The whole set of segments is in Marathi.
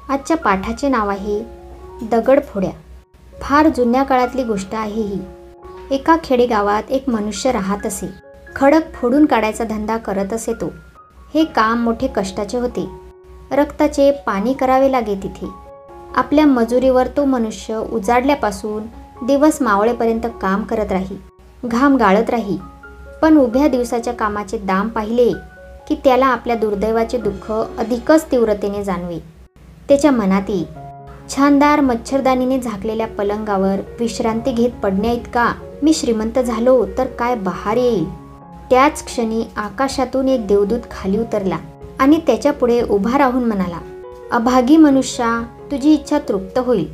आजच्या पाठाचे नाव आहे दगडफोड्या। फार जुन्या काळातली गोष्ट आहे ही। एका खेडेगावात एक मनुष्य राहत असे। खडक फोडून काढायचा धंदा करत असे तो। हे काम मोठे कष्टाचे होते। रक्ताचे पाणी करावे लागे तिथे। आपल्या मजुरीवर तो मनुष्य उजाडल्यापासून दिवस मावळेपर्यंत काम करत राही, घाम गाळत राही। पण उभ्या दिवसाच्या कामाचे दाम पाहिले की त्याला आपल्या दुर्दैवाचे दुःख अधिकच तीव्रतेने जाणवे। त्याच्या मनात छानदार मच्छरदाणीने झाकलेल्या पलंगावर विश्रांती घेत पडण्याइतका मी श्रीमंत झालो तर काय बहार येईल। त्याच क्षणी आकाशातून एक देवदूत खाली उतरला आणि त्याच्या पुढे उभा राहून म्हणाला, अभागी मनुष्या, तुझी इच्छा तृप्त होईल।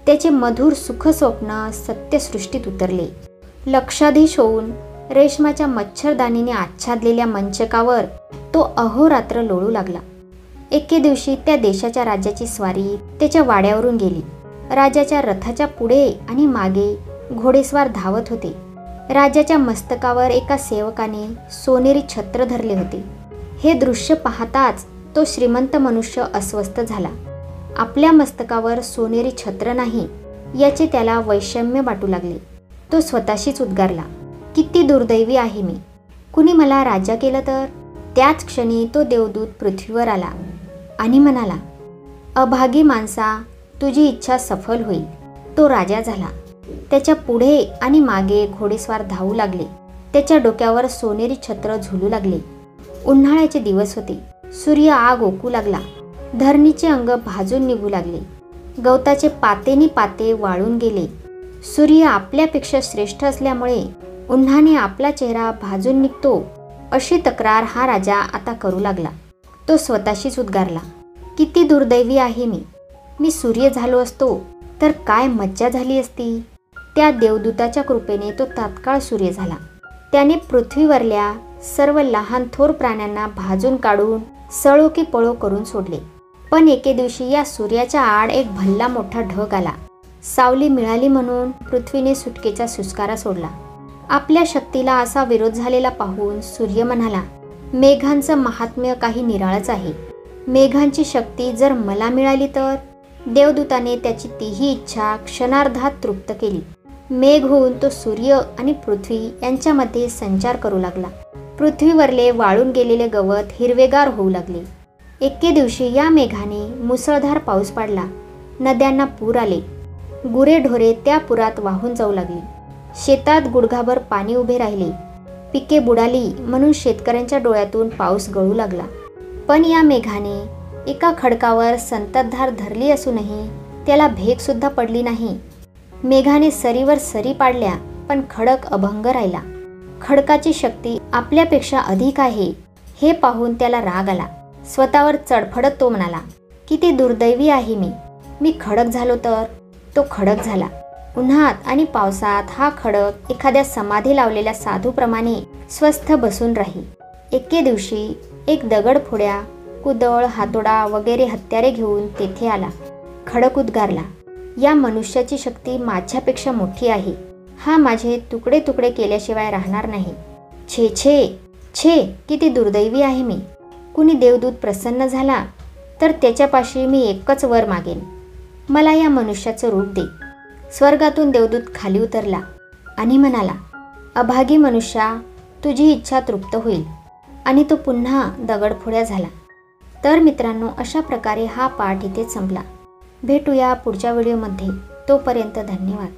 त्याचे मधुर सुख स्वप्न सत्यसृष्टीत उतरले। लक्षाधीश होऊन रेशमाच्या मच्छरदाणीने आच्छादलेल्या मंचकावर तो अहोरात्र लोळू लागला। एके दिवशी त्या देशाच्या राजाची स्वारी त्याच्या वाड्यावरून गेली। राजाच्या रथाच्या पुढे आणि मागे घोडेस्वार धावत होते। राजाच्या मस्तकावर एका सेवकाने सोनेरी छत्र धरले होते। हे दृश्य पाहताच तो श्रीमंत मनुष्य अस्वस्थ झाला। आपल्या मस्तकावर सोनेरी छत्र नाही याचे त्याला वैषम्य वाटू लागले। तो स्वतःशीच उद्गारला, किती दुर्दैवी आहे मी, कुणी मला राजा केलं तर। त्याच क्षणी तो देवदूत पृथ्वीवर आला आणि म्हणाला, अभागी माणसा, तुझी इच्छा सफल होईल। तो राजा झाला। त्याच्या पुढे आणि मागे घोडेस्वार धावू लागले। त्याच्या डोक्यावर सोनेरी छत्र झुलू लागले। उन्हाळ्याचे दिवस होते। सूर्य आग ओकू लागला। धरणीचे अंग भाजून निघू लागले। गवताचे पातेनी पाते वाळून गेले। सूर्य आपल्यापेक्षा श्रेष्ठ असल्यामुळे उन्हाने आपला चेहरा भाजून निघतो अशी तक्रार हा राजा आता करू लागला। तो स्वतःशीच उद्गारला, किती दुर्दैवी आहे मी सूर्य झालो असतो तर काय मज्जा झाली असती। त्या देवदूताच्या कृपेने तो तात्काळ सूर्य झाला। त्याने पृथ्वीवरल्या सर्व लहान थोर प्राण्यांना भाजून काढून सळो की पळो करून सोडले। पण एके दिवशी या सूर्याच्या आड एक भल्ला मोठा ढग आला। सावली मिळाली म्हणून पृथ्वीने सुटकेचा सुस्कारा सोडला। आपल्या शक्तीला असा विरोध झालेला पाहून सूर्य म्हणाला, मेघांचं महात्म्य काही निराळच आहे। मेघांची शक्ती जर मला मिळाली तर। देवदूताने त्याची तीही इच्छा क्षणार्धात तृप्त केली। मेघ होऊन तो सूर्य आणि पृथ्वी यांच्यामध्ये संचार करू लागला। पृथ्वीवरले वाळून गेलेले गवत हिरवेगार होऊ लागले। एके दिवशी या मेघाने मुसळधार पाऊस पाडला। नद्यांना पूर आले। गुरेढोरे त्या पुरात वाहून जाऊ लागली। शेतात गुडघाभर पाणी उभे राहिले। पिके बुडाली म्हणून शेतकऱ्यांच्या डोळ्यातून पाऊस गळू लागला। पण या मेघाने एका खडकावर संततधार धरली असूनही त्याला भेग सुद्धा पडली नाही। मेघाने सरीवर सरी पाडल्या पण खडक अभंग राहिला। खडकाची शक्ती आपल्यापेक्षा अधिक आहे हे पाहून त्याला राग आला। स्वतःवर चढफडत तो म्हणाला, किती दुर्दैवी आहे मी खडक झालो तर। तो खडक झाला। उन्हात आणि पावसात हा खडक एखाद्या समाधी लावलेल्या साधूप्रमाणे स्वस्थ बसून राही। एके दिवशी एक दगडफोड्या, कुदळ, हातोडा वगैरे हत्यारे घेऊन तेथे आला। खडक उद्गारला, या मनुष्याची शक्ती माझ्यापेक्षा मोठी आहे। हा माझे तुकडे तुकडे केल्याशिवाय राहणार नाही। छे छे छे, किती दुर्दैवी आहे मी। कुणी देवदूत प्रसन्न झाला तर त्याच्यापाशी मी एकच वर मागेन, मला या मनुष्याचं रूप दे। स्वर्गातून देवदूत खाली उतरला आणि म्हणाला, अभागी मनुष्या, तुझी इच्छा तृप्त होईल। आणि तो पुन्हा दगडफोड्या झाला। तर मित्रांनो, अशा प्रकारे हा पाठ इथे संपला। भेटूया पुढच्या व्हिडिओमध्ये। तोपर्यंत धन्यवाद।